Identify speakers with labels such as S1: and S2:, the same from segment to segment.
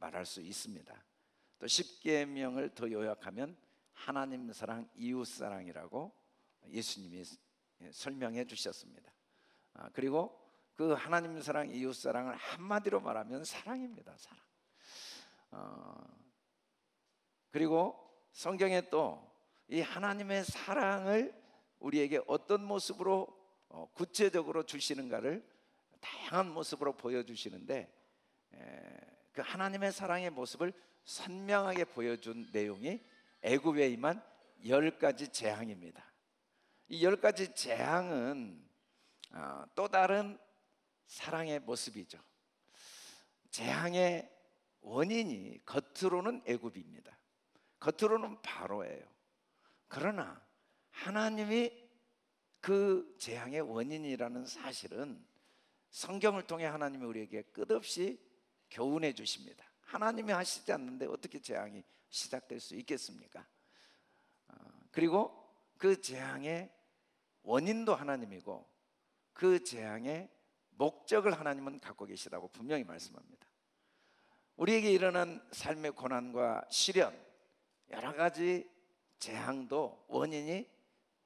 S1: 말할 수 있습니다. 또 십계명을 더 요약하면 하나님 사랑, 이웃 사랑이라고 예수님이 설명해 주셨습니다. 그리고 그 하나님 사랑, 이웃 사랑을 한마디로 말하면 사랑입니다. 사랑. 그리고 성경에 또 이 하나님의 사랑을 우리에게 어떤 모습으로 구체적으로 주시는가를 다양한 모습으로 보여주시는데, 그 하나님의 사랑의 모습을 선명하게 보여준 내용이 애굽에 임한 10가지 재앙입니다. 이 10가지 재앙은 또 다른 사랑의 모습이죠. 재앙의 원인이 겉으로는 애굽입니다. 겉으로는 바로예요. 그러나 하나님이 그 재앙의 원인이라는 사실은 성경을 통해 하나님이 우리에게 끝없이 교훈해 주십니다. 하나님이 하시지 않는데 어떻게 재앙이 시작될 수 있겠습니까? 그리고 그 재앙의 원인도 하나님이고 그 재앙의 목적을 하나님은 갖고 계시다고 분명히 말씀합니다. 우리에게 일어난 삶의 고난과 시련, 여러 가지 재앙도 원인이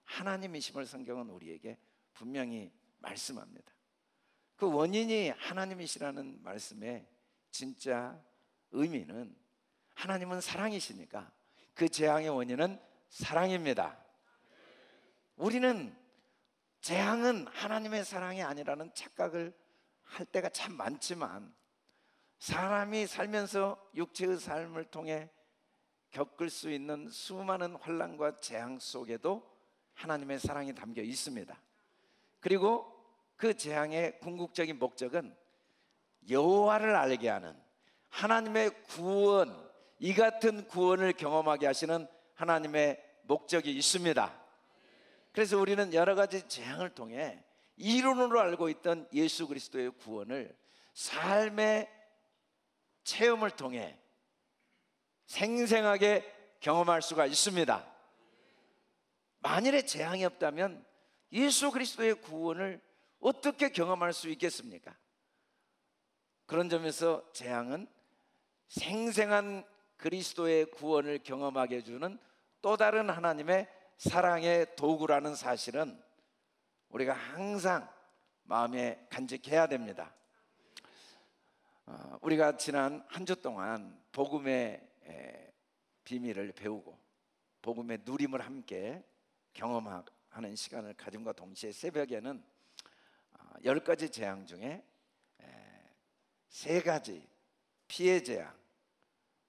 S1: 하나님이심을 성경은 우리에게 분명히 말씀합니다. 그 원인이 하나님이시라는 말씀의 진짜 의미는, 하나님은 사랑이시니까 그 재앙의 원인은 사랑입니다. 우리는 재앙은 하나님의 사랑이 아니라는 착각을 할 때가 참 많지만, 사람이 살면서 육체의 삶을 통해 겪을 수 있는 수많은 환난과 재앙 속에도 하나님의 사랑이 담겨 있습니다. 그리고 그 재앙의 궁극적인 목적은 여호와를 알게 하는 하나님의 구원, 이 같은 구원을 경험하게 하시는 하나님의 목적이 있습니다. 그래서 우리는 여러 가지 재앙을 통해 이론으로 알고 있던 예수 그리스도의 구원을 삶의 체험을 통해 생생하게 경험할 수가 있습니다. 만일에 재앙이 없다면 예수 그리스도의 구원을 어떻게 경험할 수 있겠습니까? 그런 점에서 재앙은 생생한 그리스도의 구원을 경험하게 해주는 또 다른 하나님의 사랑의 도구라는 사실은 우리가 항상 마음에 간직해야 됩니다. 우리가 지난 한 주 동안 복음의 비밀을 배우고 복음의 누림을 함께 경험하는 시간을 가짐과 동시에 새벽에는 10가지 재앙 중에 3가지 피해 재앙,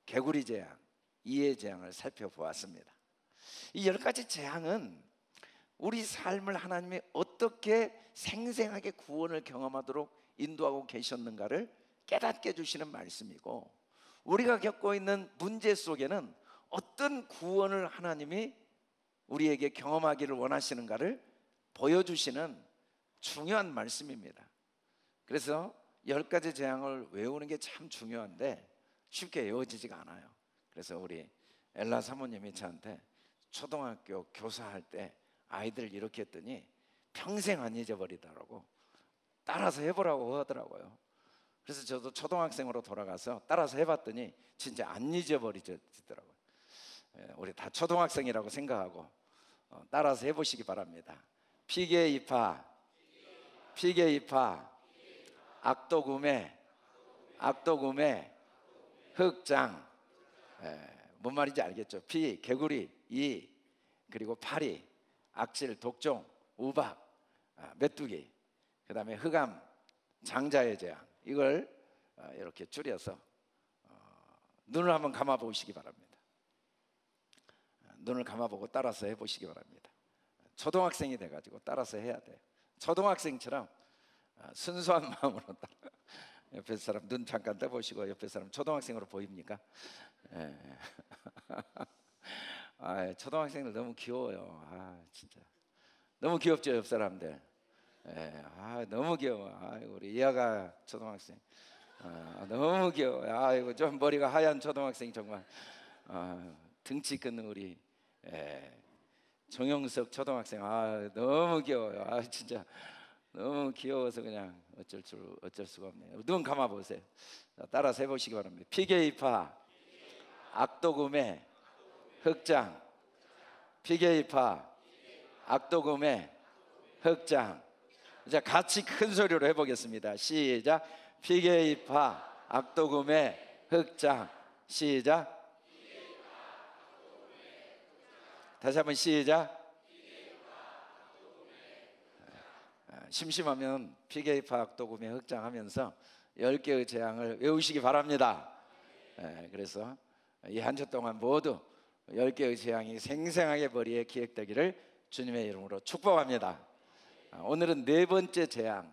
S1: 개구리 재앙, 이해 재앙을 살펴보았습니다. 이 10가지 재앙은 우리 삶을 하나님이 어떻게 생생하게 구원을 경험하도록 인도하고 계셨는가를 깨닫게 해주시는 말씀이고, 우리가 겪고 있는 문제 속에는 어떤 구원을 하나님이 우리에게 경험하기를 원하시는가를 보여주시는 중요한 말씀입니다. 그래서 10가지 재앙을 외우는 게 참 중요한데 쉽게 외워지지가 않아요. 그래서 우리 엘라 사모님이 저한테 초등학교 교사할 때 아이들 이렇게 했더니 평생 안 잊어버리더라고. 따라서 해보라고 하더라고요. 그래서 저도 초등학생으로 돌아가서 따라서 해봤더니 진짜 안 잊어버리더라고요. 우리 다 초등학생이라고 생각하고 따라서 해보시기 바랍니다. 피게 이파, 피게 이파, 악도구매, 악도구매, 흑장. 뭔 말인지 알겠죠? 피, 개구리, 이, 그리고 파리, 악질, 독종, 우박, 메뚜기, 그 다음에 흑암, 장자의 재앙. 이걸 이렇게 줄여서 눈을 한번 감아 보시기 바랍니다. 눈을 감아보고 따라서 해보시기 바랍니다. 초등학생이 돼가지고 따라서 해야 돼요. 초등학생처럼 순수한 마음으로 옆에 사람 눈 잠깐 떠보시고, 옆에 사람 초등학생으로 보입니까? 초등학생들 너무 귀여워요. 진짜 너무 귀엽죠, 옆 사람들. 너무 귀여워. 우리 이하가 초등학생. 너무 귀여워. 아이고, 좀 머리가 하얀 초등학생 정말. 등치 큰 우리 정영석 초등학생. 너무 귀여워요. 진짜 너무 귀여워서 그냥 어쩔 수가 없네요. 눈 감아 보세요. 따라서 해보시기 바랍니다. 피게이파 악도금의 흑장. 피게이파 악도금의 흑장. 자, 같이 큰 소리로 해보겠습니다. 시작. 피게이파 악도금의 흑장. 시작. 다시 한번 시작. 심심하면 피게이파 악도금의 흑장 하면서 10개의 재앙을 외우시기 바랍니다. 그래서 이 한 주 동안 모두 10개의 재앙이 생생하게 머리에 기억되기를 주님의 이름으로 축복합니다. 오늘은 네 번째 재앙,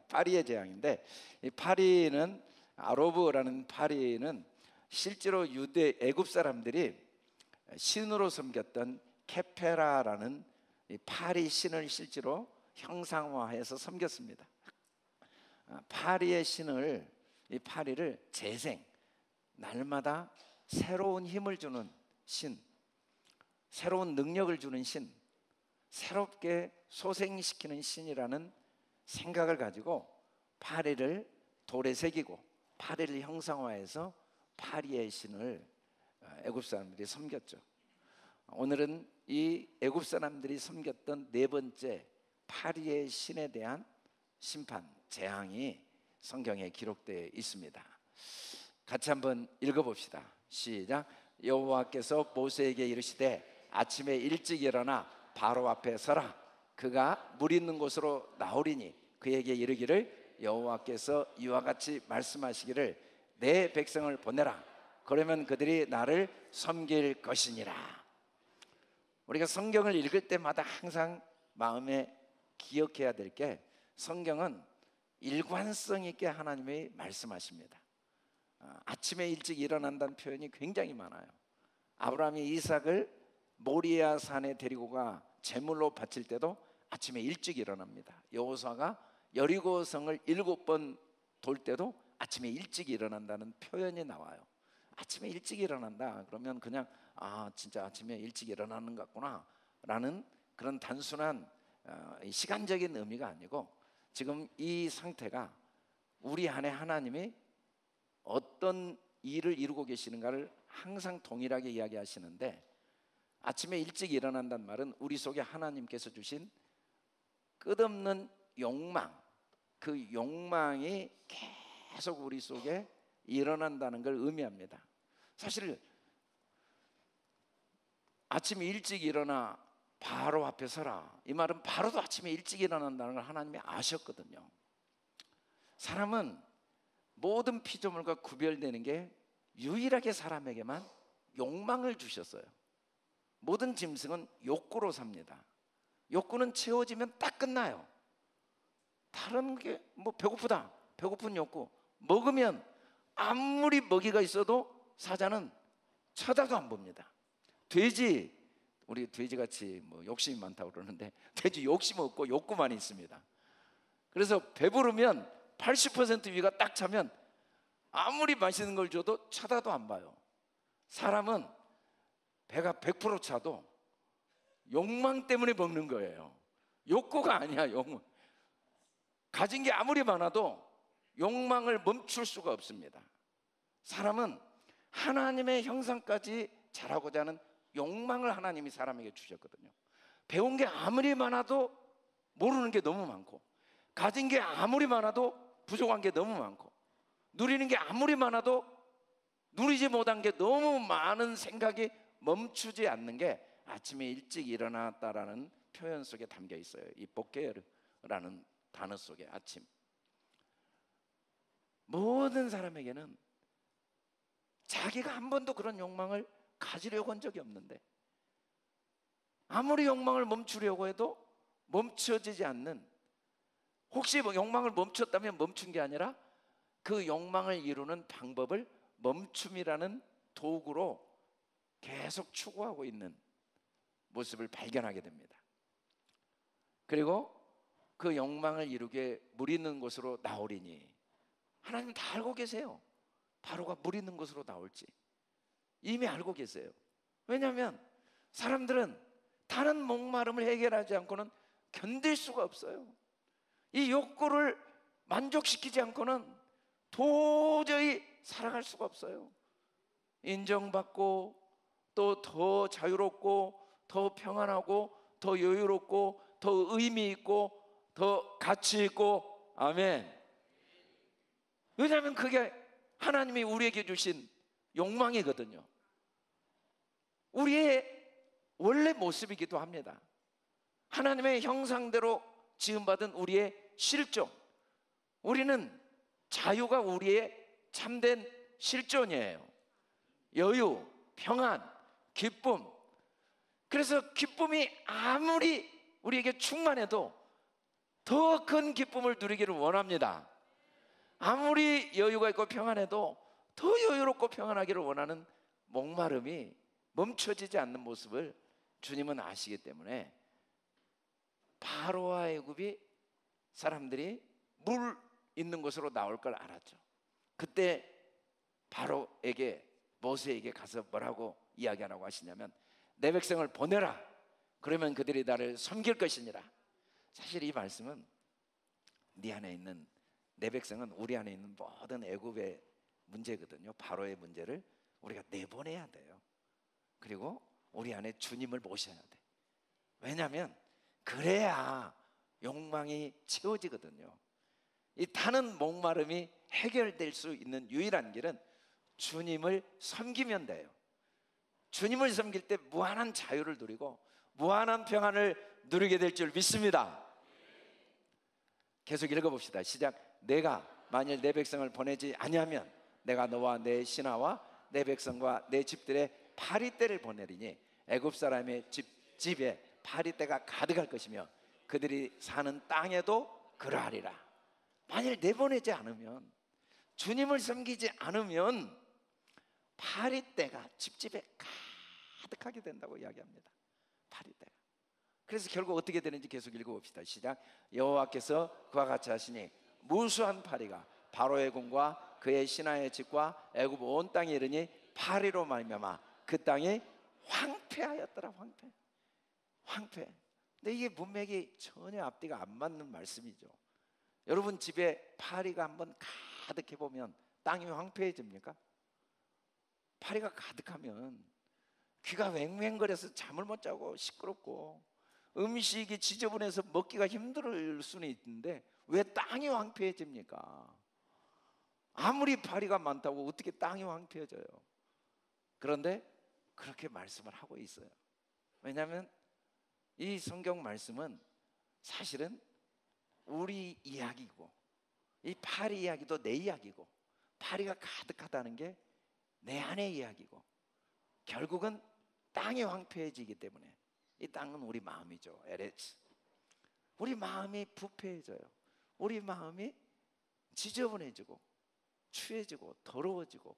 S1: 파리의 재앙인데, 이 파리는, 아로브라는 파리는 실제로 애굽 사람들이 신으로 섬겼던 케페라라는 이 파리 신을 실제로 형상화해서 섬겼습니다. 파리의 신을, 이 파리를 재생, 날마다 새로운 힘을 주는 신, 새로운 능력을 주는 신, 새롭게 소생시키는 신이라는 생각을 가지고 파리를 돌에 새기고 파리를 형상화해서 파리의 신을 애굽 사람들이 섬겼죠. 오늘은 이 애굽 사람들이 섬겼던 네 번째 파리의 신에 대한 심판, 재앙이 성경에 기록되어 있습니다. 같이 한번 읽어봅시다. 시작. 여호와께서 모세에게 이르시되 아침에 일찍 일어나 바로 앞에 서라. 그가 물 있는 곳으로 나오리니 그에게 이르기를 여호와께서 이와 같이 말씀하시기를 내 백성을 보내라. 그러면 그들이 나를 섬길 것이니라. 우리가 성경을 읽을 때마다 항상 마음에 기억해야 될 게, 성경은 일관성 있게 하나님이 말씀하십니다. 아침에 일찍 일어난다는 표현이 굉장히 많아요. 아브라함이 이삭을 모리아 산에 데리고 가 제물로 바칠 때도 아침에 일찍 일어납니다. 여호수아가 여리고성을 7번 돌 때도 아침에 일찍 일어난다는 표현이 나와요. 아침에 일찍 일어난다 그러면 그냥 진짜 아침에 일찍 일어나는 것 같구나 라는 그런 단순한 시간적인 의미가 아니고, 지금 이 상태가 우리 안에 하나님이 어떤 일을 이루고 계시는가를 항상 동일하게 이야기하시는데, 아침에 일찍 일어난다는 말은 우리 속에 하나님께서 주신 끝없는 욕망, 그 욕망이 계속 우리 속에 일어난다는 걸 의미합니다. 사실 아침에 일찍 일어나 바로 앞에 서라, 이 말은 바로도 아침에 일찍 일어난다는 걸 하나님이 아셨거든요. 사람은 모든 피조물과 구별되는 게 유일하게 사람에게만 욕망을 주셨어요. 모든 짐승은 욕구로 삽니다. 욕구는 채워지면 딱 끝나요. 다른 게 뭐 배고프다, 배고픈 욕구, 먹으면 아무리 먹이가 있어도 사자는 쳐다도 안 봅니다. 돼지, 우리 돼지같이 뭐 욕심이 많다고 그러는데 돼지 욕심 없고 욕구만 있습니다. 그래서 배부르면 80% 위가 딱 차면 아무리 맛있는 걸 줘도 쳐다도 안 봐요. 사람은 배가 100% 차도 욕망 때문에 먹는 거예요. 욕구가 아니야. 욕망. 가진 게 아무리 많아도 욕망을 멈출 수가 없습니다. 사람은 하나님의 형상까지 자라고자 하는 욕망을 하나님이 사람에게 주셨거든요. 배운 게 아무리 많아도 모르는 게 너무 많고, 가진 게 아무리 많아도 부족한 게 너무 많고, 누리는 게 아무리 많아도 누리지 못한 게 너무 많은 생각이 멈추지 않는 게 아침에 일찍 일어났다라는 표현 속에 담겨 있어요. 이 보케르라는 단어 속에 아침. 모든 사람에게는 자기가 한 번도 그런 욕망을 가지려고 한 적이 없는데, 아무리 욕망을 멈추려고 해도 멈춰지지 않는, 혹시 뭐 욕망을 멈췄다면 멈춘 게 아니라 그 욕망을 이루는 방법을 멈춤이라는 도구로 계속 추구하고 있는 모습을 발견하게 됩니다. 그리고 그 욕망을 이루게 물 있는 곳으로 나오리니, 하나님 다 알고 계세요. 바로가 물 있는 곳으로 나올지 이미 알고 계세요. 왜냐하면 사람들은 다른 목마름을 해결하지 않고는 견딜 수가 없어요. 이 욕구를 만족시키지 않고는 도저히 살아갈 수가 없어요. 인정받고 또 더 자유롭고 더 평안하고 더 여유롭고 더 의미 있고 더 가치 있고, 아멘. 왜냐하면 그게 하나님이 우리에게 주신 욕망이거든요. 우리의 원래 모습이기도 합니다. 하나님의 형상대로 지음받은 우리의 실존, 우리는 자유가 우리의 참된 실존이에요. 여유, 평안, 기쁨. 그래서 기쁨이 아무리 우리에게 충만해도 더 큰 기쁨을 누리기를 원합니다. 아무리 여유가 있고 평안해도 더 여유롭고 평안하기를 원하는 목마름이 멈춰지지 않는 모습을 주님은 아시기 때문에 바로와 애굽이 사람들이 물 있는 곳으로 나올 걸 알았죠. 그때 바로에게, 모세에게 가서 뭐라고 이야기하라고 하시냐면, 내 백성을 보내라. 그러면 그들이 나를 섬길 것이니라. 사실 이 말씀은 네 안에 있는, 내 백성은 우리 안에 있는 모든 애굽의 문제거든요. 바로의 문제를 우리가 내보내야 돼요. 그리고 우리 안에 주님을 모셔야 돼. 왜냐하면 그래야 욕망이 채워지거든요. 이 타는 목마름이 해결될 수 있는 유일한 길은 주님을 섬기면 돼요. 주님을 섬길 때 무한한 자유를 누리고 무한한 평안을 누리게 될 줄 믿습니다. 계속 읽어봅시다. 시작. 내가 만일 내 백성을 보내지 아니하면 내가 너와 내 신하와 내 백성과 내 집들의 파리떼를 보내리니 애굽 사람의 집에 파리떼가 가득할 것이며 그들이 사는 땅에도 그러하리라. 만일 내보내지 않으면, 주님을 섬기지 않으면 파리떼가 집집에 가득하게 된다고 이야기합니다. 파리떼가. 그래서 결국 어떻게 되는지 계속 읽어봅시다. 시작. 여호와께서 그와 같이 하시니 무수한 파리가 바로의 궁과 그의 신하의 집과 애굽 온 땅에 이르니 파리로 말미암아 그 땅이 황폐하였더라. 황폐. 근데 이게 문맥이 전혀 앞뒤가 안 맞는 말씀이죠. 여러분 집에 파리가 한번 가득해 보면 땅이 황폐해집니까? 파리가 가득하면 귀가 왱왱거려서 잠을 못 자고 시끄럽고 음식이 지저분해서 먹기가 힘들 수는 있는데 왜 땅이 황폐해집니까? 아무리 파리가 많다고 어떻게 땅이 황폐해져요? 그런데 그렇게 말씀을 하고 있어요. 왜냐하면 이 성경 말씀은 사실은 우리 이야기고, 이 파리 이야기도 내 이야기고, 파리가 가득하다는 게 내 안의 이야기고, 결국은 땅이 황폐해지기 때문에, 이 땅은 우리 마음이죠. 에레츠. 우리 마음이 부패해져요. 우리 마음이 지저분해지고 추해지고 더러워지고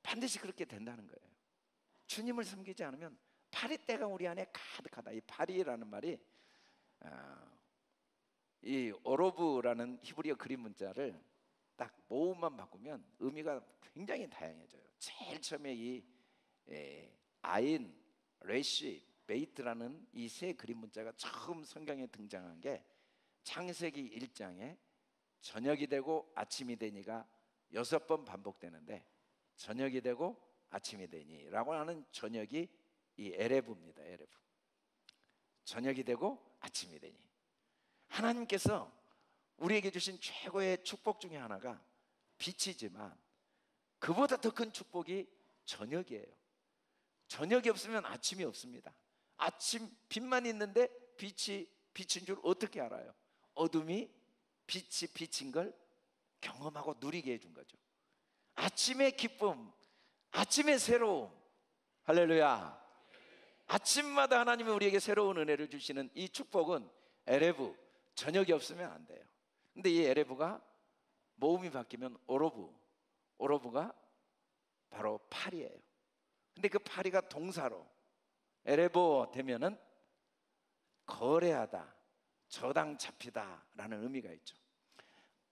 S1: 반드시 그렇게 된다는 거예요. 주님을 섬기지 않으면 파리떼가 우리 안에 가득하다. 이 파리라는 말이 이 오로브라는 히브리어 그림 문자를 딱 모음만 바꾸면 의미가 굉장히 다양해져요. 제일 처음에 이 아인, 레시, 베이트라는 이 세 그림 문자가 처음 성경에 등장한 게 창세기 1장에 저녁이 되고 아침이 되니가 6번 반복되는데, 저녁이 되고 아침이 되니라고 하는 저녁이 이 에레브입니다. 에레브. 저녁이 되고 아침이 되니. 하나님께서 우리에게 주신 최고의 축복 중에 하나가 빛이지만 그보다 더 큰 축복이 저녁이에요. 저녁이 없으면 아침이 없습니다. 아침 빛만 있는데 빛이 빛인 줄 어떻게 알아요? 어둠이 빛이 빛인 걸 경험하고 누리게 해준 거죠. 아침의 기쁨, 아침의 새로움. 할렐루야. 아침마다 하나님이 우리에게 새로운 은혜를 주시는 이 축복은 에레브, 저녁이 없으면 안 돼요. 근데 이 에레브가 모음이 바뀌면 오로브, 오로브가 바로 파리예요. 근데 그 파리가 동사로 에레보 되면은 거래하다, 저당 잡히다 라는 의미가 있죠.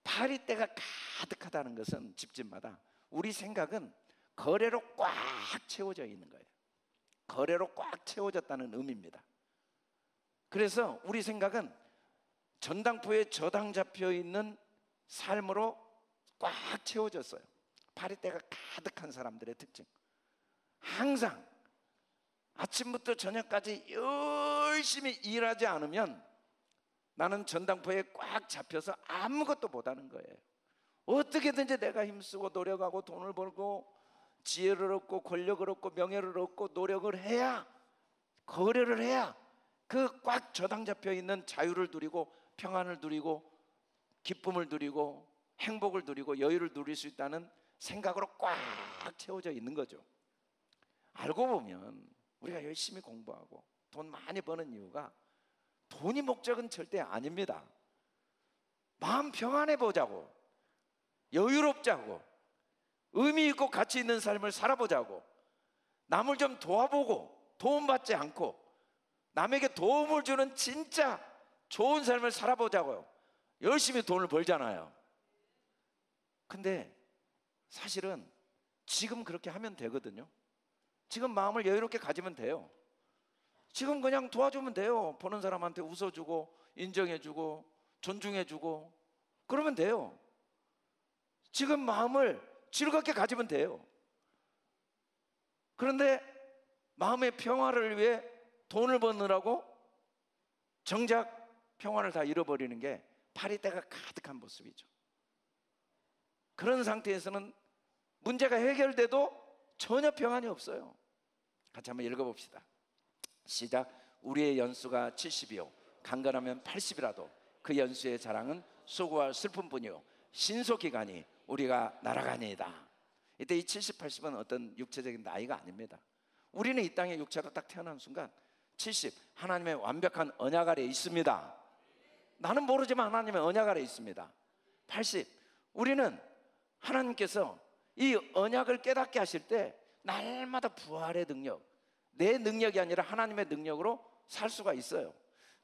S1: 파리떼가 가득하다는 것은 집집마다 우리 생각은 거래로 꽉 채워져 있는 거예요. 거래로 꽉 채워졌다는 의미입니다. 그래서 우리 생각은 전당포에 저당 잡혀 있는 삶으로 꽉 채워졌어요. 파리떼가 가득한 사람들의 특징. 항상 아침부터 저녁까지 열심히 일하지 않으면 나는 전당포에 꽉 잡혀서 아무것도 못하는 거예요. 어떻게든지 내가 힘쓰고 노력하고 돈을 벌고 지혜를 얻고 권력을 얻고 명예를 얻고 노력을 해야, 거래를 해야 그 꽉 저당 잡혀 있는 자유를 누리고 평안을 누리고 기쁨을 누리고 행복을 누리고 여유를 누릴 수 있다는 생각으로 꽉 채워져 있는 거죠. 알고 보면 우리가 열심히 공부하고 돈 많이 버는 이유가 돈이 목적은 절대 아닙니다. 마음 평안해 보자고, 여유롭자고, 의미 있고 가치 있는 삶을 살아보자고, 남을 좀 도와보고 도움받지 않고 남에게 도움을 주는 진짜 좋은 삶을 살아보자고요. 열심히 돈을 벌잖아요. 근데 사실은 지금 그렇게 하면 되거든요. 지금 마음을 여유롭게 가지면 돼요. 지금 그냥 도와주면 돼요. 보는 사람한테 웃어주고 인정해주고 존중해주고 그러면 돼요. 지금 마음을 즐겁게 가지면 돼요. 그런데 마음의 평화를 위해 돈을 버느라고 정작 평화를 다 잃어버리는 게 파리떼가 가득한 모습이죠. 그런 상태에서는 문제가 해결돼도 전혀 평안이 없어요. 같이 한번 읽어봅시다. 시작. 우리의 연수가 70이요 강건하면 80이라도 그 연수의 자랑은 수고와 슬픔뿐이요 신속히 가니 우리가 날아가니이다. 이때 이 70, 80은 어떤 육체적인 나이가 아닙니다. 우리는 이 땅에 육체로 딱 태어난 순간 70, 하나님의 완벽한 언약 아래 있습니다. 나는 모르지만 하나님의 언약 아래 있습니다. 80, 우리는 하나님께서 이 언약을 깨닫게 하실 때 날마다 부활의 능력, 내 능력이 아니라 하나님의 능력으로 살 수가 있어요.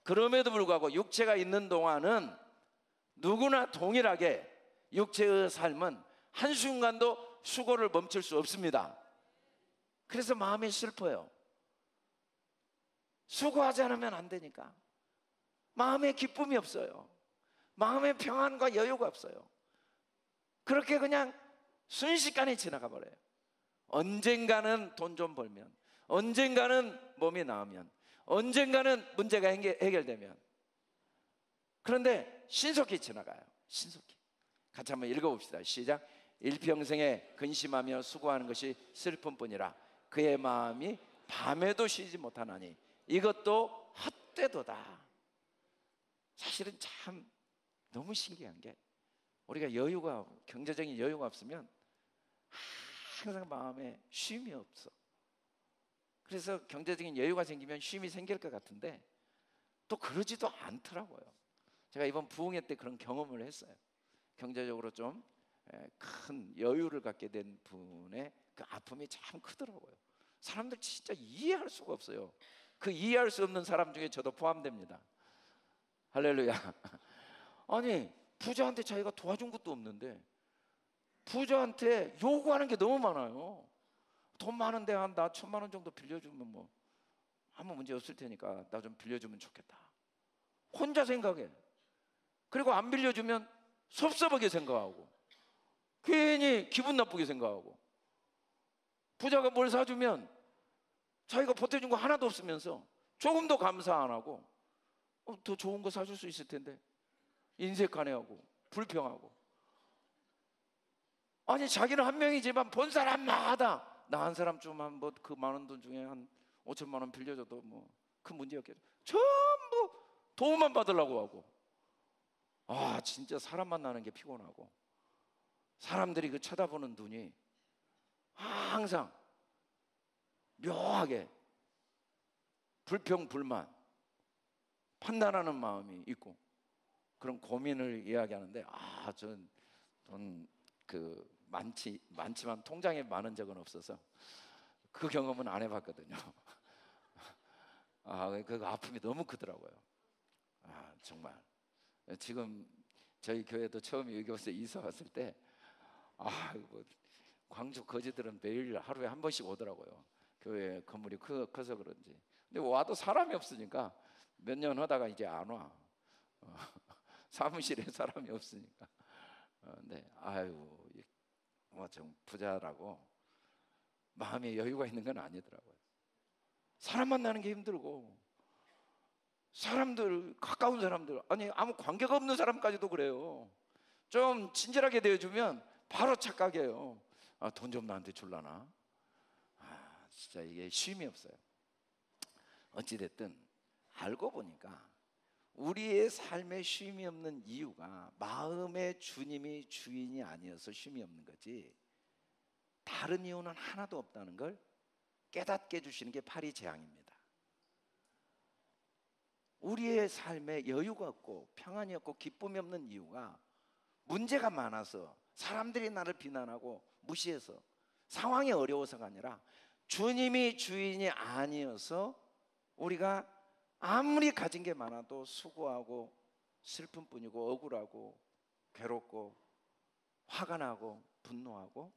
S1: 그럼에도 불구하고 육체가 있는 동안은 누구나 동일하게 육체의 삶은 한순간도 수고를 멈출 수 없습니다. 그래서 마음이 슬퍼요. 수고하지 않으면 안 되니까. 마음에 기쁨이 없어요. 마음에 평안과 여유가 없어요. 그렇게 그냥 순식간에 지나가 버려요. 언젠가는 돈 좀 벌면, 언젠가는 몸이 나으면, 언젠가는 문제가 해결되면. 그런데 신속히 지나가요. 신속히. 같이 한번 읽어봅시다. 시작. 일평생에 근심하며 수고하는 것이 슬픔뿐이라 그의 마음이 밤에도 쉬지 못하나니 이것도 헛되도다. 사실은 참 너무 신기한 게 우리가 여유가, 경제적인 여유가 없으면 항상 마음에 쉼이 없어. 그래서 경제적인 여유가 생기면 쉼이 생길 것 같은데 또 그러지도 않더라고요. 제가 이번 부흥회 때 그런 경험을 했어요. 경제적으로 좀 큰 여유를 갖게 된 분의 그 아픔이 참 크더라고요. 사람들 진짜 이해할 수가 없어요. 그 이해할 수 없는 사람 중에 저도 포함됩니다. 할렐루야. 아니 부자한테 자기가 도와준 것도 없는데 부자한테 요구하는 게 너무 많아요. 돈 많은데 한 나 1,000만 원 정도 빌려주면 뭐 아무 문제 없을 테니까 나 좀 빌려주면 좋겠다. 혼자 생각해. 그리고 안 빌려주면 섭섭하게 생각하고 괜히 기분 나쁘게 생각하고, 부자가 뭘 사주면 자기가 보태준 거 하나도 없으면서 조금도 감사 안 하고 더 좋은 거 사줄 수 있을 텐데 인색하네하고 불평하고. 아니 자기는 한 명이지만 본 사람마다 나 한 사람 좀 한 뭐 그 많은 돈 중에 한 5천만 원 빌려줘도 뭐 큰 문제 없겠죠. 전부 도움만 받으려고 하고. 아 진짜 사람 만나는 게 피곤하고 사람들이 그 쳐다보는 눈이 항상 묘하게 불평 불만 판단하는 마음이 있고 그런 고민을 이야기하는데 전 돈 많지만 통장에 많은 적은 없어서 그 경험은 안 해봤거든요. 그 아픔이 너무 크더라고요. 정말 지금 저희 교회도 처음 여기 와서 이사 왔을 때 광주 거지들은 매일 하루에 한 번씩 오더라고요. 교회 건물이 커서 그런지. 근데 와도 사람이 없으니까 몇 년 하다가 이제 안 와. 사무실에 사람이 없으니까. 네, 아유, 좀 부자라고 마음에 여유가 있는 건 아니더라고요. 사람 만나는 게 힘들고, 사람들, 가까운 사람들, 아니 아무 관계가 없는 사람까지도 그래요. 좀 친절하게 대해주면 바로 착각해요. 돈 좀 나한테 줄라나? 진짜 이게 쉼이 없어요. 어찌됐든 알고 보니까 우리의 삶에 쉼이 없는 이유가 마음의 주님이 주인이 아니어서 쉼이 없는 거지, 다른 이유는 하나도 없다는 걸 깨닫게 해주시는 게 파리재앙입니다. 우리의 삶에 여유가 없고 평안이 없고 기쁨이 없는 이유가 문제가 많아서, 사람들이 나를 비난하고 무시해서, 상황이 어려워서가 아니라 주님이 주인이 아니어서 우리가 아무리 가진 게 많아도 수고하고 슬픈 뿐이고, 억울하고 괴롭고 화가 나고 분노하고,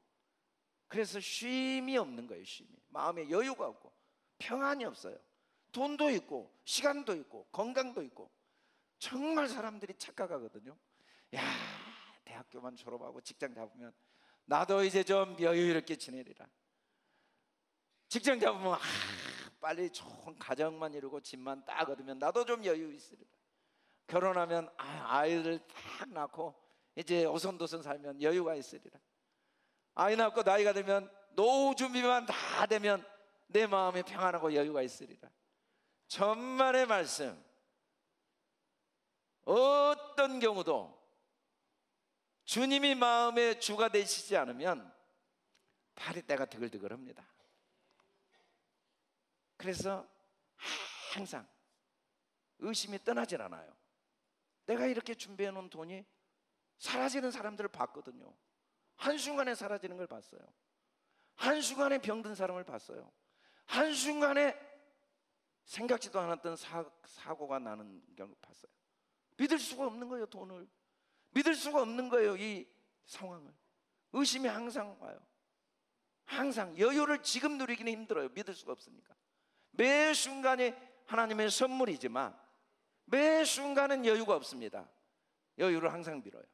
S1: 그래서 쉼이 없는 거예요. 쉼이, 마음에 여유가 없고 평안이 없어요. 돈도 있고 시간도 있고 건강도 있고. 정말 사람들이 착각하거든요. 야, 대학교만 졸업하고 직장 잡으면 나도 이제 좀 여유롭게 지내리라. 직장 잡으면 빨리 좋은 가정만 이루고 집만 딱 얻으면 나도 좀 여유 있으리라. 결혼하면 아이를 딱 낳고 이제 오손도손 살면 여유가 있으리라. 아이 낳고 나이가 되면 노후 준비만 다 되면 내 마음에 평안하고 여유가 있으리라. 천만의 말씀, 어떤 경우도 주님이 마음의 주가 되시지 않으면 파리떼가 드글드글합니다. 그래서 항상 의심이 떠나질 않아요. 내가 이렇게 준비해 놓은 돈이 사라지는 사람들을 봤거든요. 한순간에 사라지는 걸 봤어요. 한순간에 병든 사람을 봤어요. 한순간에 생각지도 않았던 사고가 나는 걸 봤어요. 믿을 수가 없는 거예요. 돈을 믿을 수가 없는 거예요. 이 상황을. 의심이 항상 와요. 항상. 여유를 지금 누리기는 힘들어요. 믿을 수가 없으니까. 매 순간이 하나님의 선물이지만 매 순간은 여유가 없습니다. 여유를 항상 빌어요.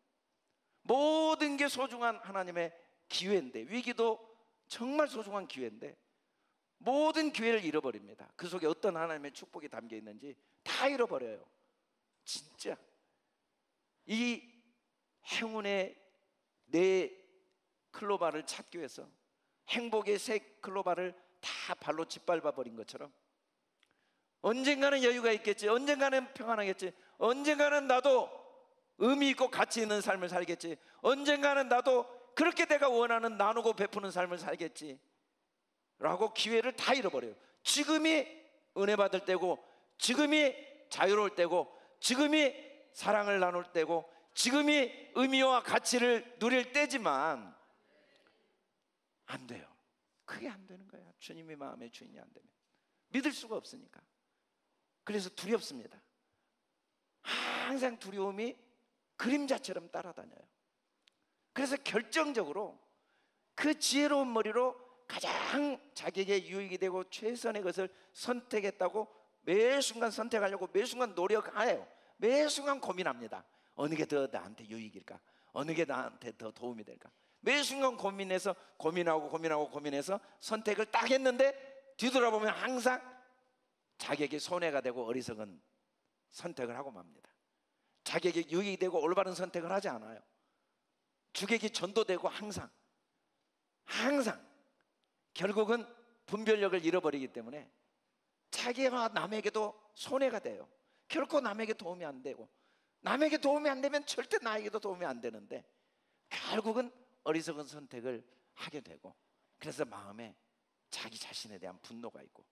S1: 모든 게 소중한 하나님의 기회인데, 위기도 정말 소중한 기회인데 모든 기회를 잃어버립니다. 그 속에 어떤 하나님의 축복이 담겨 있는지 다 잃어버려요. 진짜 이 행운의 네 클로바를 찾기 위해서 행복의 새 클로바를 다 발로 짓밟아 버린 것처럼 언젠가는 여유가 있겠지, 언젠가는 평안하겠지, 언젠가는 나도 의미 있고 가치 있는 삶을 살겠지, 언젠가는 나도 그렇게 내가 원하는 나누고 베푸는 삶을 살겠지 라고 기회를 다 잃어버려요. 지금이 은혜 받을 때고, 지금이 자유로울 때고, 지금이 사랑을 나눌 때고, 지금이 의미와 가치를 누릴 때지만 안 돼요. 그게 안 되는 거야. 주님이 마음의 주인이 안 되면 믿을 수가 없으니까. 그래서 두렵습니다. 항상 두려움이 그림자처럼 따라다녀요. 그래서 결정적으로 그 지혜로운 머리로 가장 자기에게 유익이 되고 최선의 것을 선택했다고 매 순간 선택하려고 매 순간 노력해요. 매 순간 고민합니다. 어느 게 더 나한테 유익일까? 어느 게 나한테 더 도움이 될까? 매 순간 고민해서 고민해서 선택을 딱 했는데 뒤돌아보면 항상 자기에게 손해가 되고 어리석은 선택을 하고 맙니다. 자기에게 유익이 되고 올바른 선택을 하지 않아요. 주객이 전도되고 항상 결국은 분별력을 잃어버리기 때문에 자기와 남에게도 손해가 돼요. 결코 남에게 도움이 안 되고, 남에게 도움이 안 되면 절대 나에게도 도움이 안 되는데 결국은 어리석은 선택을 하게 되고, 그래서 마음에 자기 자신에 대한 분노가 있고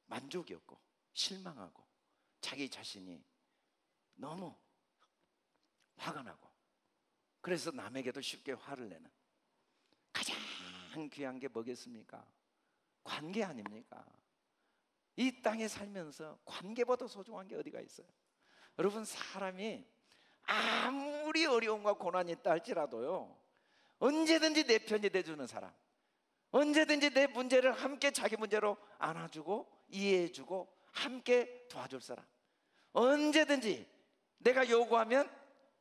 S1: 만족이 없고 실망하고 자기 자신이 너무 화가 나고, 그래서 남에게도 쉽게 화를 내는. 가장 귀한 게 뭐겠습니까? 관계 아닙니까? 이 땅에 살면서 관계보다 소중한 게 어디가 있어요? 여러분, 사람이 아무리 어려움과 고난이 있다 할지라도요, 언제든지 내 편이 돼주는 사람, 언제든지 내 문제를 함께 자기 문제로 안아주고 이해해주고 함께 도와줄 사람, 언제든지 내가 요구하면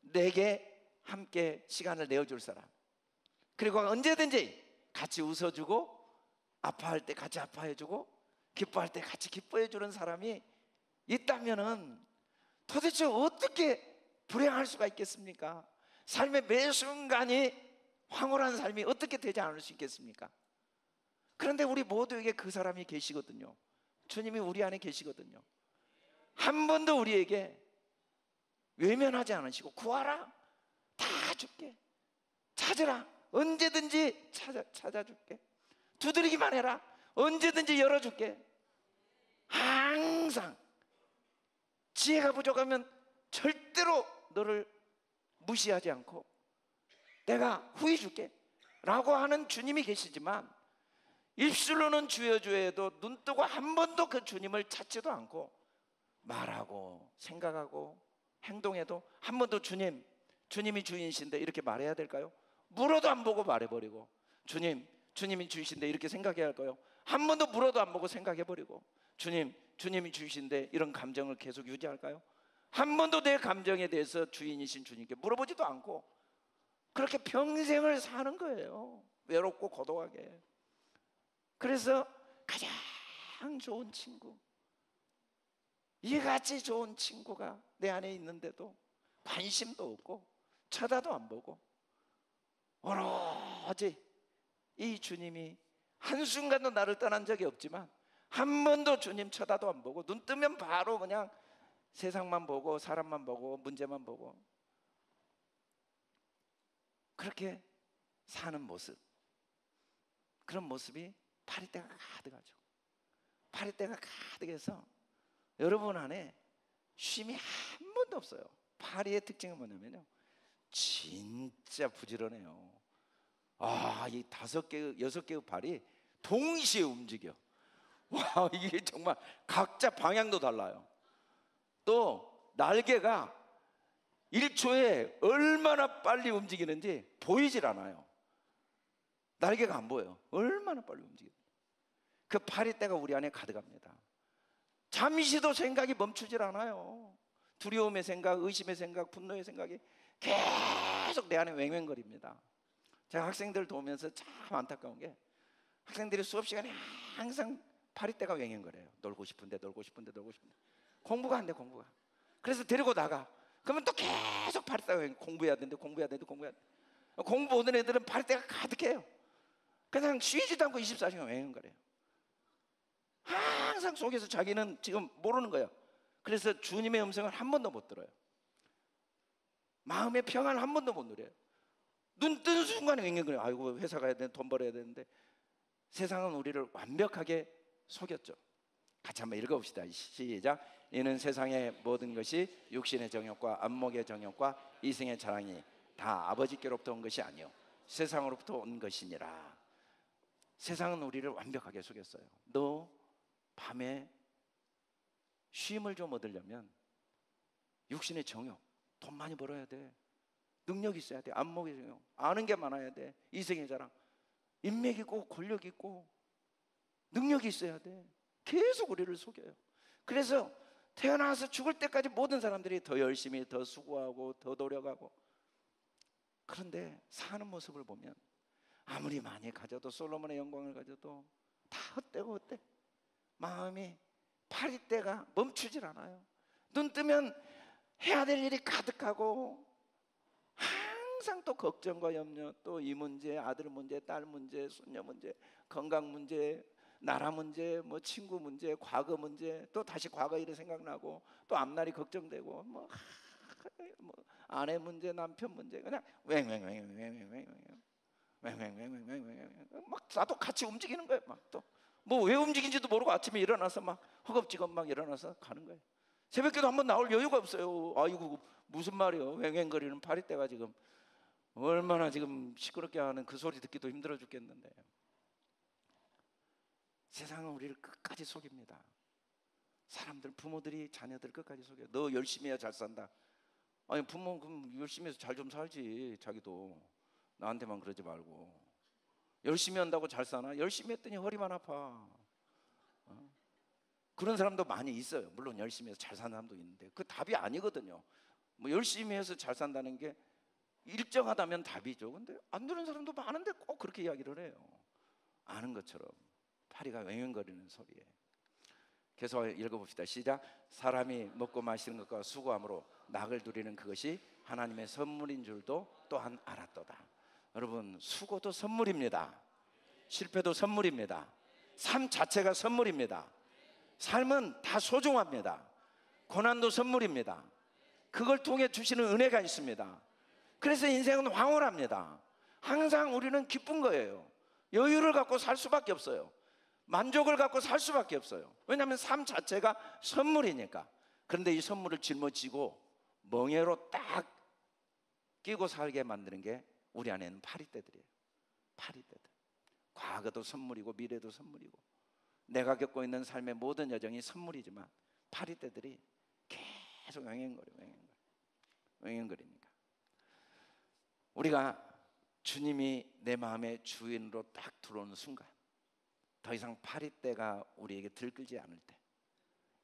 S1: 내게 함께 시간을 내어줄 사람, 그리고 언제든지 같이 웃어주고 아파할 때 같이 아파해주고 기뻐할 때 같이 기뻐해주는 사람이 있다면은 도대체 어떻게 불행할 수가 있겠습니까? 삶의 매 순간이 황홀한 삶이 어떻게 되지 않을 수 있겠습니까? 그런데 우리 모두에게 그 사람이 계시거든요. 주님이 우리 안에 계시거든요. 한 번도 우리에게 외면하지 않으시고, 구하라, 다 줄게, 찾으라, 언제든지 찾아줄게, 두드리기만 해라, 언제든지 열어줄게. 항상 지혜가 부족하면 절대로 너를 무시하지 않고 내가 후히 줄게 라고 하는 주님이 계시지만, 입술로는 주여 주여 해도 눈 뜨고 한 번도 그 주님을 찾지도 않고, 말하고 생각하고 행동해도 한 번도 주님이 주인이신데 이렇게 말해야 될까요? 물어도 안 보고 말해버리고, 주님이 주이신데 이렇게 생각해야 할까요? 한 번도 물어도 안 보고 생각해버리고, 주님이 주이신데 이런 감정을 계속 유지할까요? 한 번도 내 감정에 대해서 주인이신 주님께 물어보지도 않고 그렇게 평생을 사는 거예요. 외롭고 고독하게. 그래서 가장 좋은 친구, 이같이 좋은 친구가 내 안에 있는데도 관심도 없고 쳐다도 안 보고, 오로지 이 주님이 한순간도 나를 떠난 적이 없지만 한 번도 주님 쳐다도 안 보고, 눈 뜨면 바로 그냥 세상만 보고 사람만 보고 문제만 보고, 그렇게 사는 모습, 그런 모습이 파리떼가 가득하죠. 파리떼가 가득해서 여러분 안에 쉼이 한 번도 없어요. 파리의 특징은 뭐냐면요, 진짜 부지런해요. 이 5개, 6개의 팔이 동시에 움직여. 와, 이게 정말 각자 방향도 달라요. 또 날개가 1초에 얼마나 빨리 움직이는지 보이질 않아요. 날개가 안 보여요. 얼마나 빨리 움직여요. 그 파리떼가 우리 안에 가득합니다. 잠시도 생각이 멈추질 않아요. 두려움의 생각, 의심의 생각, 분노의 생각이 계속 내 안에 왱왱거립니다. 제가 학생들 도우면서 참 안타까운 게, 학생들이 수업 시간에 항상 파리떼가 왱왱거려요. 놀고 싶은데 공부가 안 돼, 공부가. 그래서 데리고 나가. 그러면 또 계속 파리떼가 공부해야 되는데 공부 오는 애들은 파리떼가 가득해요. 그냥 쉬지도 않고 24시간 왱왱거려요. 항상 속에서 자기는 지금 모르는 거예요. 그래서 주님의 음성을 한 번도 못 들어요. 마음의 평안을 한 번도 못 누려요. 눈 뜨는 순간에 왱왱거려요. 아이고, 회사 가야 되는데, 돈 벌어야 되는데. 세상은 우리를 완벽하게 속였죠. 같이 한번 읽어봅시다. 시작. 이는 세상의 모든 것이 육신의 정욕과 안목의 정욕과 이생의 자랑이 다 아버지께로부터 온 것이 아니요 세상으로부터 온 것이니라. 세상은 우리를 완벽하게 속였어요. 너 밤에 쉼을 좀 얻으려면 육신의 정욕, 돈 많이 벌어야 돼, 능력 있어야 돼, 안목의 정욕, 아는 게 많아야 돼, 이생의 자랑, 인맥 있고 권력 있고 능력이 있어야 돼. 계속 우리를 속여요. 그래서 태어나서 죽을 때까지 모든 사람들이 더 열심히, 더 수고하고 더 노력하고, 그런데 사는 모습을 보면 아무리 많이 가져도, 솔로몬의 영광을 가져도 다 헛되고 헛돼. 마음이 파리떼가 멈추질 않아요. 눈 뜨면 해야 될 일이 가득하고, 항상 또 걱정과 염려, 또 이 문제, 아들 문제, 딸 문제, 손녀 문제, 건강 문제, 나라 문제, 뭐 친구 문제, 과거 문제, 또 다시 과거 일이 생각나고, 또 앞날이 걱정되고, 뭐 아내 문제, 남편 문제, 그냥 막 나도 같이 움직이는 거예요. 막 또 뭐 왜 움직인지도 모르고 아침에 일어나서 막 허겁지겁 막 일어나서 가는 거예요. 새벽기도 한번 나올 여유가 없어요. 아이고, 무슨 말이요? 왱왱거리는 파리떼가 지금 얼마나 지금 시끄럽게 하는 그 소리 듣기도 힘들어 죽겠는데. 세상은 우리를 끝까지 속입니다. 사람들, 부모들이 자녀들 끝까지 속여요. 너 열심히 해야 잘 산다. 아니, 부모 그럼 열심히 해서 잘 좀 살지. 자기도 나한테만 그러지 말고. 열심히 한다고 잘 사나? 열심히 했더니 허리만 아파. 그런 사람도 많이 있어요. 물론 열심히 해서 잘 사는 사람도 있는데 그 답이 아니거든요. 뭐 열심히 해서 잘 산다는 게 일정하다면 답이죠. 근데 안 되는 사람도 많은데 꼭 그렇게 이야기를 해요. 아는 것처럼 파리가 왱왱거리는 소리에. 계속 읽어봅시다. 시작. 사람이 먹고 마시는 것과 수고함으로 낙을 누리는 그것이 하나님의 선물인 줄도 또한 알았도다. 여러분, 수고도 선물입니다. 실패도 선물입니다. 삶 자체가 선물입니다. 삶은 다 소중합니다. 고난도 선물입니다. 그걸 통해 주시는 은혜가 있습니다. 그래서 인생은 황홀합니다. 항상 우리는 기쁜 거예요. 여유를 갖고 살 수밖에 없어요. 만족을 갖고 살 수밖에 없어요. 왜냐하면 삶 자체가 선물이니까. 그런데 이 선물을 짊어지고 멍에로 딱 끼고 살게 만드는 게 우리 안에는 파리떼들이에요. 파리떼들. 과거도 선물이고 미래도 선물이고 내가 겪고 있는 삶의 모든 여정이 선물이지만 파리떼들이 계속 왱왱거리니까 우리가 주님이 내 마음의 주인으로 딱 들어오는 순간 더 이상 파리떼가 우리에게 들끓지 않을 때,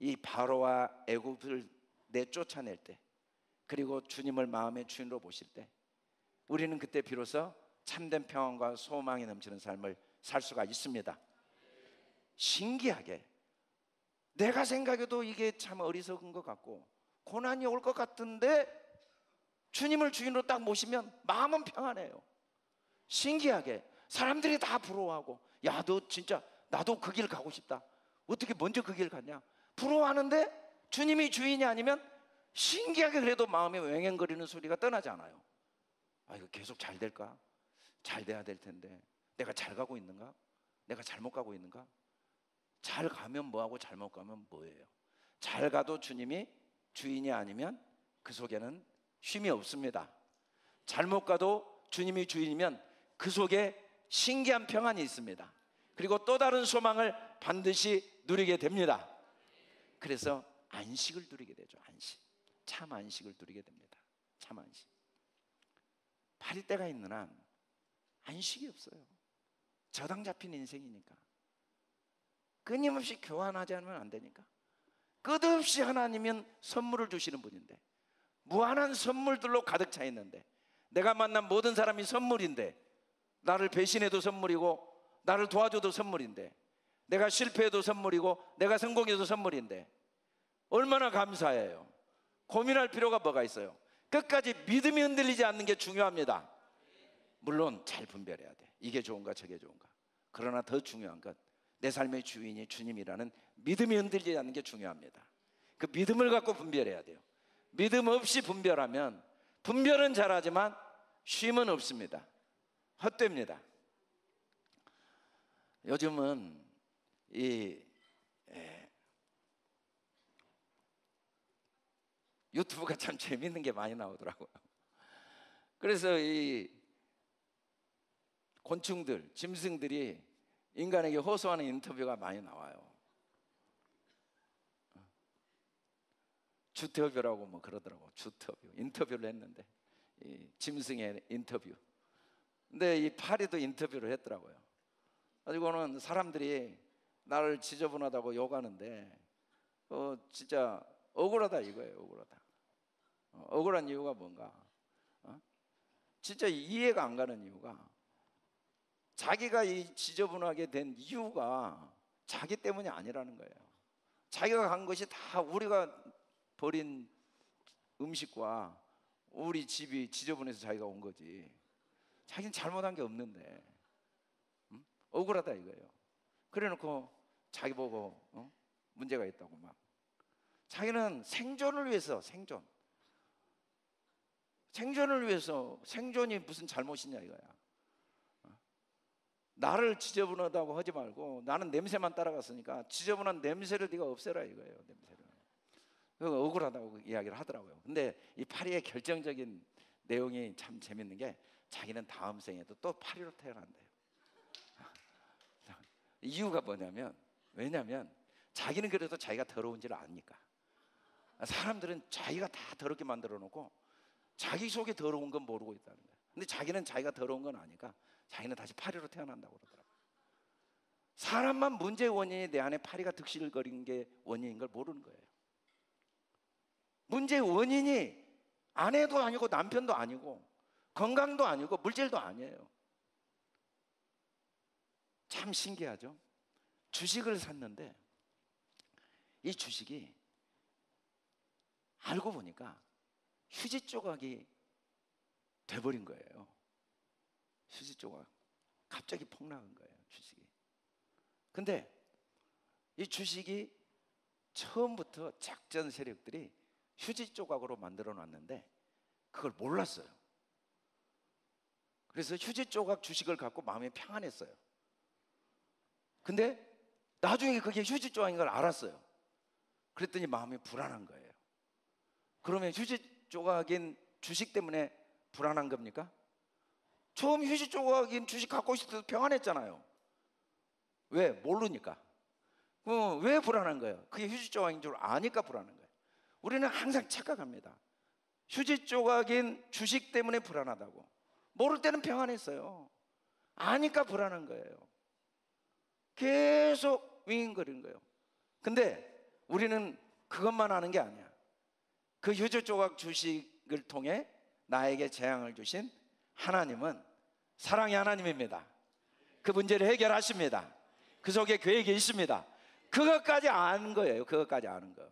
S1: 이 바로와 애굽을 내쫓아낼 때, 그리고 주님을 마음의 주인으로 보실 때 우리는 그때 비로소 참된 평안과 소망이 넘치는 삶을 살 수가 있습니다. 신기하게 내가 생각해도 이게 참 어리석은 것 같고 고난이 올 것 같은데 주님을 주인으로 딱 모시면 마음은 평안해요. 신기하게 사람들이 다 부러워하고, 야, 너 진짜 나도 그 길 가고 싶다. 어떻게 먼저 그 길 갔냐? 부러워하는데 주님이 주인이 아니면 신기하게 그래도 마음에 왱왱거리는 소리가 떠나지 않아요. 아, 이거 계속 잘 될까? 잘 돼야 될 텐데 내가 잘 가고 있는가? 내가 잘못 가고 있는가? 잘 가면 뭐하고 잘못 가면 뭐예요? 잘 가도 주님이 주인이 아니면 그 속에는 쉼이 없습니다. 잘못 가도 주님이 주인이면 그 속에 신기한 평안이 있습니다. 그리고 또 다른 소망을 반드시 누리게 됩니다. 그래서 안식을 누리게 되죠. 안식. 참 안식을 누리게 됩니다. 참 안식. 파리떼가 있는 한 안식이 없어요. 저당 잡힌 인생이니까. 끊임없이 교환하지 않으면 안 되니까. 끝없이 하나님은 선물을 주시는 분인데, 무한한 선물들로 가득 차 있는데, 내가 만난 모든 사람이 선물인데, 나를 배신해도 선물이고 나를 도와줘도 선물인데, 내가 실패해도 선물이고 내가 성공해도 선물인데 얼마나 감사해요. 고민할 필요가 뭐가 있어요. 끝까지 믿음이 흔들리지 않는 게 중요합니다. 물론 잘 분별해야 돼. 이게 좋은가 저게 좋은가. 그러나 더 중요한 건 내 삶의 주인이 주님이라는 믿음이 흔들리지 않는 게 중요합니다. 그 믿음을 갖고 분별해야 돼요. 믿음 없이 분별하면, 분별은 잘하지만 쉼은 없습니다. 헛됩니다. 요즘은 유튜브가 참 재밌는 게 많이 나오더라고요. 그래서 이 곤충들, 짐승들이 인간에게 호소하는 인터뷰가 많이 나와요. 주터뷰라고 뭐 그러더라고. 주터뷰. 인터뷰를 했는데, 이 짐승의 인터뷰. 근데 이 파리도 인터뷰를 했더라고요. 가지고는 사람들이 나를 지저분하다고 욕하는데 진짜 억울하다 이거예요. 억울하다. 억울한 이유가 뭔가? 진짜 이해가 안 가는 이유가, 자기가 이 지저분하게 된 이유가 자기 때문이 아니라는 거예요. 자기가 간 것이 다 우리가 버린 음식과 우리 집이 지저분해서 자기가 온 거지, 자기는 잘못한 게 없는데 억울하다 이거예요. 그래놓고 자기 보고 문제가 있다고 막. 자기는 생존을 위해서, 생존을 위해서, 생존이 무슨 잘못이냐 이거야. 나를 지저분하다고 하지 말고 나는 냄새만 따라갔으니까 지저분한 냄새를 네가 없애라 이거예요. 냄새를. 억울하다고 이야기를 하더라고요. 근데 이 파리의 결정적인 내용이 참 재밌는 게, 자기는 다음 생에도 또 파리로 태어난대요. 이유가 뭐냐면, 왜냐면 자기는 그래도 자기가 더러운지를 아니까. 사람들은 자기가 다 더럽게 만들어 놓고 자기 속에 더러운 건 모르고 있다는 거예요. 근데 자기는 자기가 더러운 건 아니까 자기는 다시 파리로 태어난다고 그러더라고요. 사람만 문제의 원인이 내 안에 파리가 득실거리는 게 원인인 걸 모르는 거예요. 문제의 원인이 아내도 아니고 남편도 아니고 건강도 아니고 물질도 아니에요. 참 신기하죠? 주식을 샀는데 이 주식이 알고 보니까 휴지 조각이 돼버린 거예요. 휴지 조각. 갑자기 폭락한 거예요, 주식이. 근데 이 주식이 처음부터 작전 세력들이 휴지 조각으로 만들어 놨는데 그걸 몰랐어요. 그래서 휴지 조각 주식을 갖고 마음이 평안했어요. 근데 나중에 그게 휴지 조각인 걸 알았어요. 그랬더니 마음이 불안한 거예요. 그러면 휴지 조각인 주식 때문에 불안한 겁니까? 처음 휴지 조각인 주식 갖고 있을 때도 평안했잖아요. 왜? 모르니까. 왜 불안한 거예요? 그게 휴지 조각인 줄 아니까 불안한 거예요. 우리는 항상 착각합니다. 휴지 조각인 주식 때문에 불안하다고. 모를 때는 평안했어요. 아니까 불안한 거예요. 계속 윙윙거리는 거예요. 근데 우리는 그것만 아는 게 아니야. 그 휴지 조각 주식을 통해 나에게 재앙을 주신 하나님은 사랑의 하나님입니다. 그 문제를 해결하십니다. 그 속에 계획이 있습니다. 그것까지 아는 거예요. 그것까지 아는 거.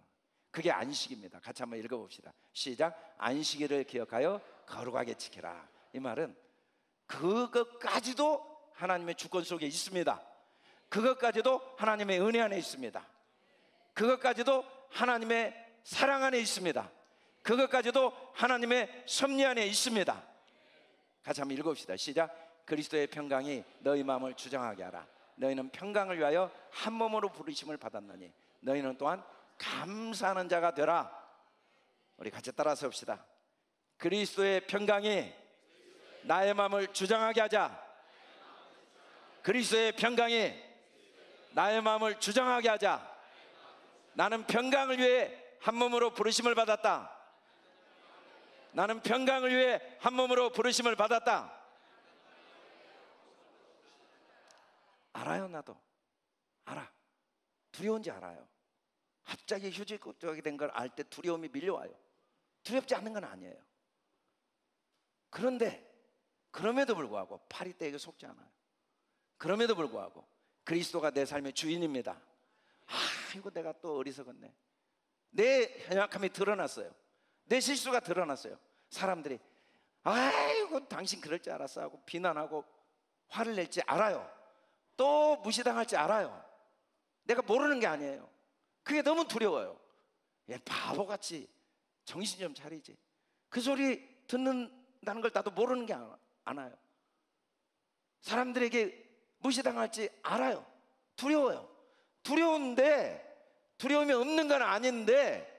S1: 그게 안식입니다. 같이 한번 읽어봅시다. 시작. 안식일을 기억하여 거룩하게 지켜라. 이 말은 그것까지도 하나님의 주권 속에 있습니다. 그것까지도 하나님의 은혜 안에 있습니다. 그것까지도 하나님의 사랑 안에 있습니다. 그것까지도 하나님의 섭리 안에 있습니다. 같이 한번 읽어봅시다. 시작. 그리스도의 평강이 너희 마음을 주장하게 하라. 너희는 평강을 위하여 한 몸으로 부르심을 받았느니 너희는 또한 감사하는 자가 되라. 우리 같이 따라서 봅시다. 그리스도의 평강이 나의 마음을 주장하게 하자. 그리스도의 평강이 나의 마음을 주장하게 하자. 나는 평강을 위해 한 몸으로 부르심을 받았다. 나는 평강을 위해 한 몸으로 부르심을 받았다. 알아요. 나도 알아. 두려운지 알아요. 갑자기 휴지 조각이 된 걸 알 때 두려움이 밀려와요. 두렵지 않는 건 아니에요. 그런데 그럼에도 불구하고 파리떼에게 속지 않아요. 그럼에도 불구하고 그리스도가 내 삶의 주인입니다. 이거 내가 또 어리석었네. 내 연약함이 드러났어요. 내 실수가 드러났어요. 사람들이 아이고 당신 그럴 줄 알았어 하고 비난하고 화를 낼지 알아요. 또 무시당할지 알아요. 내가 모르는 게 아니에요. 그게 너무 두려워요. 얘 바보같이 정신 좀 차리지. 그 소리 듣는다는 걸 나도 모르는 게 아나요. 사람들에게 무시당할지 알아요. 두려워요. 두려운데 두려움이 없는 건 아닌데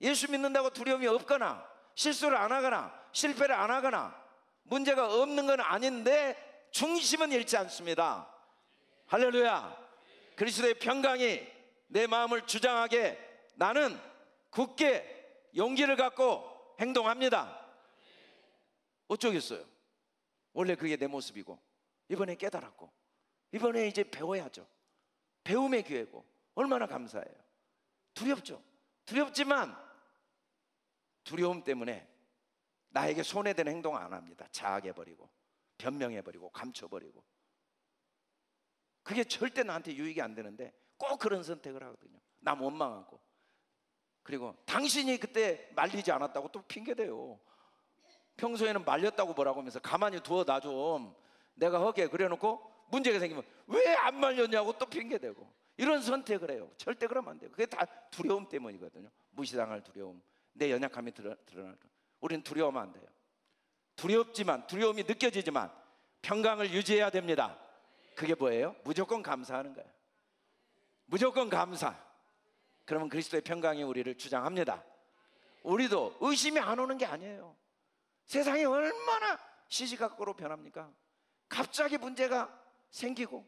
S1: 예수 믿는다고 두려움이 없거나 실수를 안 하거나 실패를 안 하거나 문제가 없는 건 아닌데 중심은 잃지 않습니다. 할렐루야. 그리스도의 평강이 내 마음을 주장하게 나는 굳게 용기를 갖고 행동합니다. 어쩌겠어요. 원래 그게 내 모습이고 이번에 깨달았고 이번에 이제 배워야죠. 배움의 기회고 얼마나 감사해요. 두렵죠. 두렵지만 두려움 때문에 나에게 손해되는 행동을 안 합니다. 자학해버리고 변명해버리고 감춰버리고. 그게 절대 나한테 유익이 안 되는데 꼭 그런 선택을 하거든요. 남 원망하고. 그리고 당신이 그때 말리지 않았다고 또 핑계대요. 평소에는 말렸다고 뭐라고 하면서 가만히 두어놔 좀. 내가 허게 그래놓고 문제가 생기면 왜 안 말렸냐고 또 핑계대고. 이런 선택을 해요. 절대 그러면 안 돼요. 그게 다 두려움 때문이거든요. 무시당할 두려움, 내 연약함이 드러날. 우리는 두려워하면 안 돼요. 두렵지만, 두려움이 느껴지지만 평강을 유지해야 됩니다. 그게 뭐예요? 무조건 감사하는 거예요. 무조건 감사. 그러면 그리스도의 평강이 우리를 주장합니다. 우리도 의심이 안 오는 게 아니에요. 세상이 얼마나 시시각각으로 변합니까? 갑자기 문제가 생기고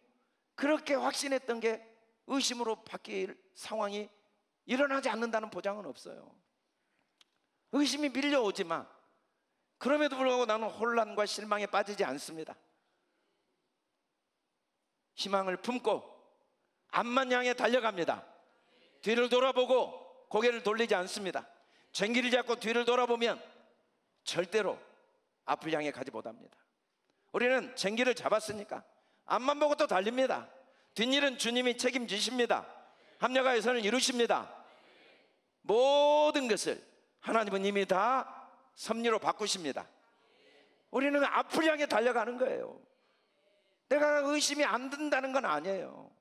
S1: 그렇게 확신했던 게 의심으로 바뀔 상황이 일어나지 않는다는 보장은 없어요. 의심이 밀려오지만 그럼에도 불구하고 나는 혼란과 실망에 빠지지 않습니다. 희망을 품고 앞만 향해 달려갑니다. 뒤를 돌아보고 고개를 돌리지 않습니다. 쟁기를 잡고 뒤를 돌아보면 절대로 앞을 향해 가지 못합니다. 우리는 쟁기를 잡았으니까 앞만 보고 또 달립니다. 뒷일은 주님이 책임지십니다. 합력하여 선을 이루십니다. 모든 것을 하나님은 이미 다 섭리로 바꾸십니다. 우리는 앞을 향해 달려가는 거예요. 내가 의심이 안 든다는 건 아니에요.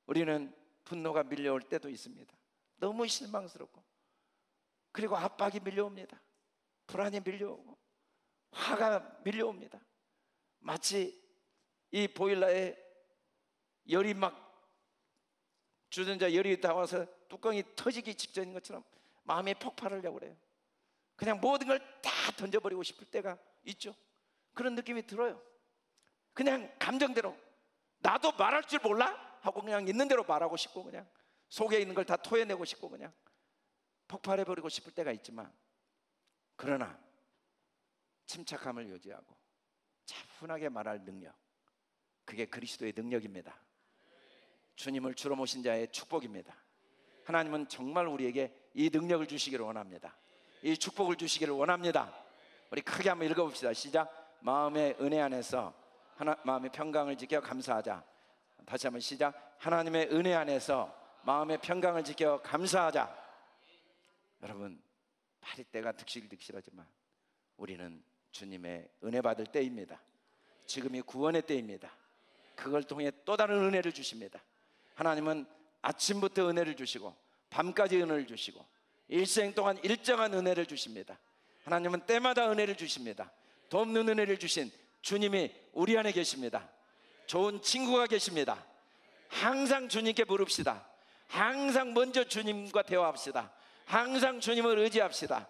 S1: 우리는 분노가 밀려올 때도 있습니다. 너무 실망스럽고, 그리고 압박이 밀려옵니다. 불안이 밀려오고, 화가 밀려옵니다. 마치 이 보일러에 열이 막, 주전자 열이 다 와서 뚜껑이 터지기 직전인 것처럼 마음이 폭발하려고 그래요. 그냥 모든 걸 다 던져버리고 싶을 때가 있죠. 그런 느낌이 들어요. 그냥 감정대로, 나도 말할 줄 몰라? 하고 그냥 있는 대로 말하고 싶고, 그냥 속에 있는 걸 다 토해내고 싶고, 그냥 폭발해버리고 싶을 때가 있지만, 그러나 침착함을 유지하고 차분하게 말할 능력, 그게 그리스도의 능력입니다. 주님을 주로 모신 자의 축복입니다. 하나님은 정말 우리에게 이 능력을 주시기를 원합니다. 이 축복을 주시기를 원합니다. 우리 크게 한번 읽어봅시다. 시작. 마음의 은혜 안에서 마음의 평강을 지켜 감사하자. 다시 한번 시작. 하나님의 은혜 안에서 마음의 평강을 지켜 감사하자. 여러분, 파리때가 득실득실하지만 우리는 주님의 은혜 받을 때입니다. 지금이 구원의 때입니다. 그걸 통해 또 다른 은혜를 주십니다. 하나님은 아침부터 은혜를 주시고 밤까지 은혜를 주시고 일생 동안 일정한 은혜를 주십니다. 하나님은 때마다 은혜를 주십니다. 돕는 은혜를 주신 주님이 우리 안에 계십니다. 좋은 친구가 계십니다. 항상 주님께 부릅시다. 항상 먼저 주님과 대화합시다. 항상 주님을 의지합시다.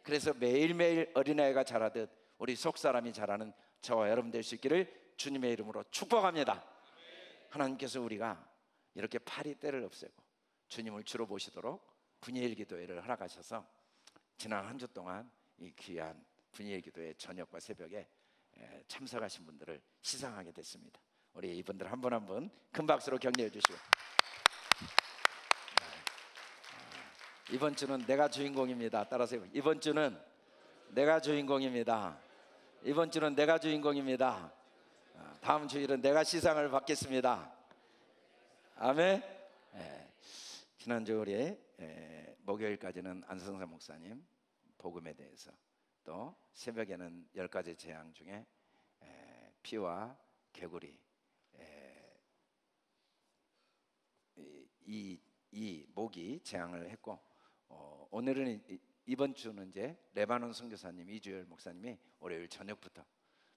S1: 그래서 매일매일 어린아이가 자라듯 우리 속사람이 자라는 저와 여러분 될 수 있기를 주님의 이름으로 축복합니다. 하나님께서 우리가 이렇게 파리때를 없애고 주님을 주로 모시도록 분이엘 기도회를 허락하셔서 지난 한 주 동안 이 귀한 분이엘 기도회 저녁과 새벽에 참석하신 분들을 시상하게 됐습니다. 우리 이분들 한 분 한 분 큰 박수로 격려해 주시고, 이번 주는 내가 주인공입니다. 따라서 이번 주는 내가 주인공입니다. 이번 주는 내가 주인공입니다. 다음 주일은 내가 시상을 받겠습니다. 아멘. 지난주 우리 목요일까지는 안성사 목사님 복음에 대해서, 또 새벽에는 10가지 재앙 중에 피와 개구리, 이 모기 재앙을 했고, 오늘은 이번 주는 이제 레바논 선교사님 이주열 목사님이 월요일 저녁부터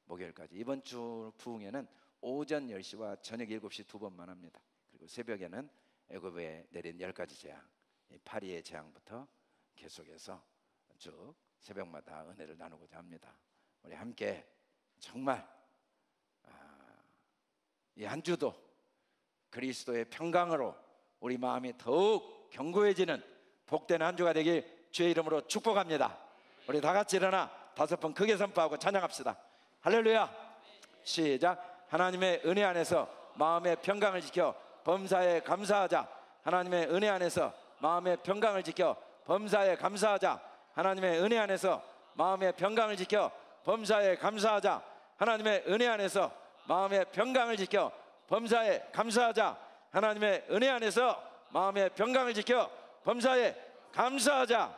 S1: 목요일까지, 이번 주 부흥회는 오전 10시와 저녁 7시 두 번만 합니다. 그리고 새벽에는 애굽에 내린 10가지 재앙, 파리의 재앙부터 계속해서 쭉 새벽마다 은혜를 나누고자 합니다. 우리 함께 정말 이 한 주도 그리스도의 평강으로 우리 마음이 더욱 견고해지는 복된 한 주가 되길 주의 이름으로 축복합니다. 우리 다 같이 일어나 5번 크게 선포하고 찬양합시다. 할렐루야. 시작. 하나님의 은혜 안에서 마음의 평강을 지켜 범사에 감사하자. 하나님의 은혜 안에서 마음의 평강을 지켜 범사에 감사하자. 하나님의 은혜 안에서 마음의 평강을 지켜 범사에 감사하자. 하나님의 은혜 안에서 마음의 평강을 지켜 범사에 감사하자. 하나님의 은혜 안에서 마음의 평강을 지켜 범사에 감사하자.